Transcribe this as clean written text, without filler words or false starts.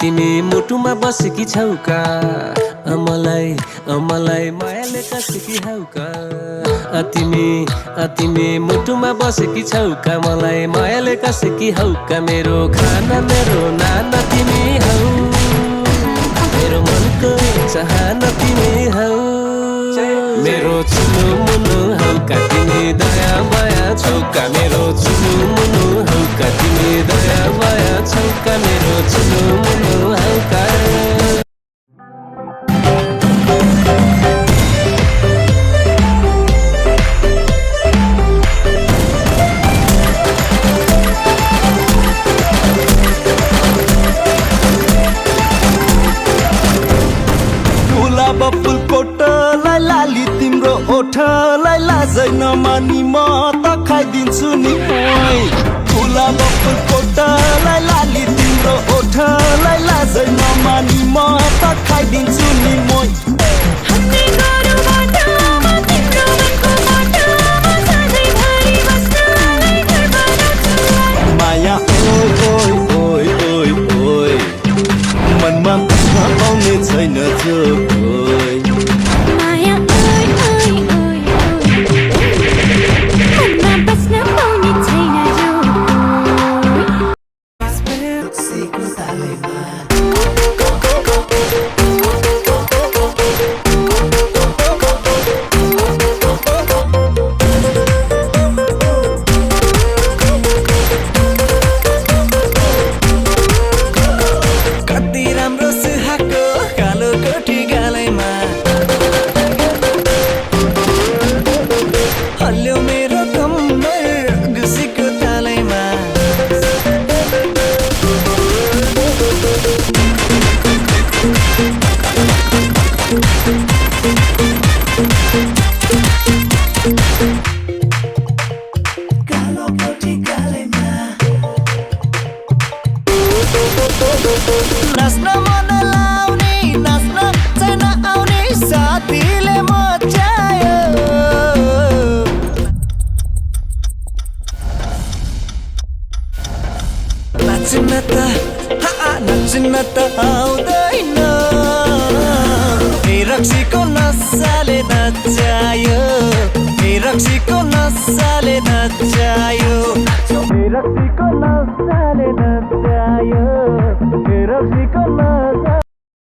तिमी मुटुमा बसेकी छौका मलाई मायाले कसेकी हौका तिमी मुटुमा बसेकी छौका मलाई मायाले कसेकी हौका मेरो खाना मेरो नाना तिमी हौ मेरो मनको चाहना तिमी हौ मेरो चुनु मुनु हौका तिमी दया माया छौका मेरो चुनु मुनु हौका तिमी दया माया छौका मेरो चुनु मुनु हौका फुल कोटलाई लाली तिम्रो ओठलाई लाजै नमानी म त खाइदिन्छु नि गुलाब फुल कोटलाई लाली तिम्रो ओठलाई लाजै नमानी म त खाइदिन्छु नि माया ओइ ओइ ओइ ओइ ओइ मनमा पाउने छैन जो नाच्न मन लाउने नाच्न छैन आउने साथीले मचायो नाच्न त आउँदैन रक्सीको नसाले नचायो रक्सीको नसाले नचायो रक्सीको नसाले नचायो रक्सीको